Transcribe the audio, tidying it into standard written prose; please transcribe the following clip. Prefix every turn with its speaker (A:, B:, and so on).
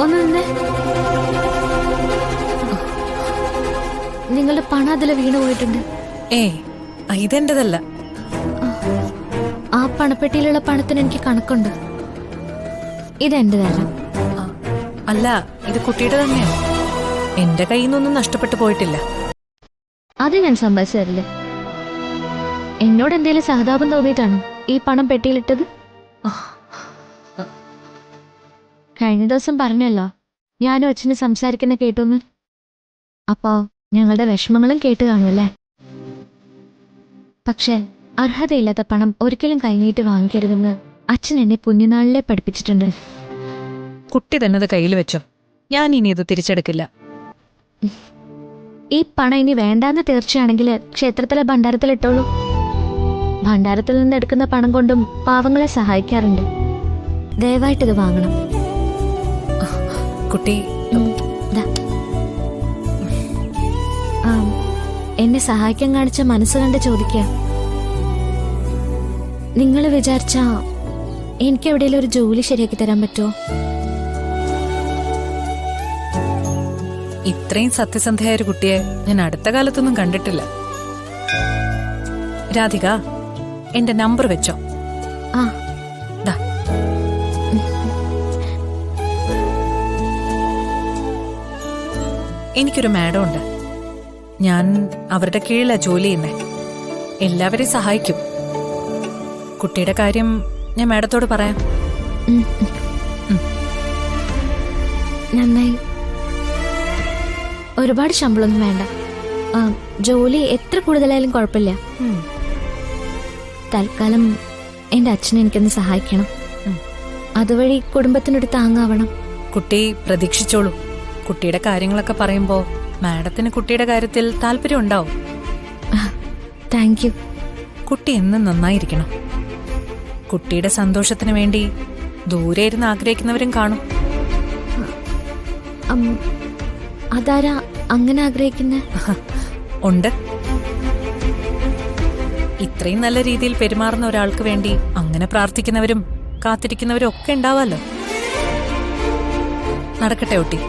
A: ഒന്ന് നിന്നേ. നിങ്ങളുടെ പണം അതില് വീണു പോയിട്ടുണ്ട്.
B: ഇതെന്റതല്ല.
A: ആ പണപ്പെട്ടിയിലുള്ള പണത്തിന് എനിക്ക് കണക്കുണ്ട്. ഇതെന്റതല്ല.
B: അല്ല, ഇത് കുട്ടിയുടെ തന്നെയാണ്. എന്റെ കയ്യിൽ നിന്നൊന്നും നഷ്ടപ്പെട്ടു പോയിട്ടില്ല.
A: അത് ഞാൻ സമ്പാദിച്ചു തരില്ലേ. എന്നോട് എന്തേലും സഹതാപം തോന്നിയിട്ടാണ് ഈ പണം പെട്ടിയിലിട്ടത്. കഴിഞ്ഞ ദിവസം പറഞ്ഞല്ലോ ഞാനും അച്ഛന് സംസാരിക്കുന്ന കേട്ടോന്ന്. അപ്പോ ഞങ്ങളുടെ വിഷമങ്ങളും കേട്ട് കാണുമല്ലേ. പക്ഷെ അർഹതയില്ലാത്ത പണം ഒരിക്കലും കൈനീട്ട് വാങ്ങിക്കരുതെന്ന് അച്ഛൻ എന്നെ കുഞ്ഞുനാളിലെ പഠിപ്പിച്ചിട്ടുണ്ട്.
B: കുട്ടി തന്നെ അത് കയ്യിൽ വെച്ചോ. ഞാൻ ഇനി ഇത് തിരിച്ചെടുക്കില്ല.
A: ഈ പണം ഇനി വേണ്ടാന്ന് തീർച്ചയാണെങ്കിൽ ക്ഷേത്രത്തിലെ ഭണ്ഡാരത്തിൽ ഇട്ടോളൂ. ഭണ്ഡാരത്തിൽ നിന്ന് എടുക്കുന്ന പണം കൊണ്ടും പാവങ്ങളെ സഹായിക്കാറുണ്ട്. ദയവായിട്ടിത് വാങ്ങണം.
B: കുട്ടി
A: എന്നെ സഹായിക്കാൻ കാണിച്ച മനസ്സ് കണ്ട് ചോദിക്കുക. നിങ്ങൾ വിചാരിച്ച എനിക്ക് എവിടെയെങ്കിലും ഒരു ജോലി ശരിയാക്കി തരാൻ പറ്റുമോ?
B: ഇത്രയും സത്യസന്ധയായ ഒരു കുട്ടിയെ ഞാൻ അടുത്ത കാലത്തൊന്നും കണ്ടിട്ടില്ല. രാധിക, എന്റെ നമ്പർ വെച്ചോ. ദാ. എനിക്കൊരു മാഡം ഉണ്ട്. ഞാൻ അവരുടെ കീഴിലാ ജോലി ചെയ്യുന്നേ. എല്ലാവരെയും സഹായിക്കും. കുട്ടിയുടെ കാര്യം ഞാൻ മാഡത്തോട് പറയാം.
A: നന്നായി. ഒരുപാട് ശമ്പളമൊന്നും വേണ്ട. ജോലി എത്ര കൂടുതലായാലും കുഴപ്പമില്ല. തൽക്കാലം എന്റെ അച്ഛനെ എനിക്കൊന്ന് സഹായിക്കണം. അതുവഴി കുടുംബത്തിനൊരു താങ്ങാവണം.
B: കുട്ടി പ്രതീക്ഷിച്ചോളൂ. കുട്ടിയുടെ കാര്യങ്ങളൊക്കെ പറയുമ്പോ മാഡത്തിന് കുട്ടിയുടെ കാര്യത്തിൽ താല്പര്യം ഉണ്ടാവും.
A: Thank you.
B: കുട്ടി എന്നും നന്നായിരിക്കണം. കുട്ടിയുടെ സന്തോഷത്തിന് വേണ്ടി ദൂരെ ഇരുന്ന് ആഗ്രഹിക്കുന്നവരും കാണും.
A: അതാരാ അങ്ങനെ ആഗ്രഹിക്കുന്ന?
B: ഉണ്ട്. ഇത്രയും നല്ല രീതിയിൽ പെരുമാറുന്ന ഒരാൾക്ക് വേണ്ടി അങ്ങനെ പ്രാർത്ഥിക്കുന്നവരും കാത്തിരിക്കുന്നവരും ഒക്കെ ഉണ്ടാവാലോ. നടക്കട്ടെ കുട്ടി.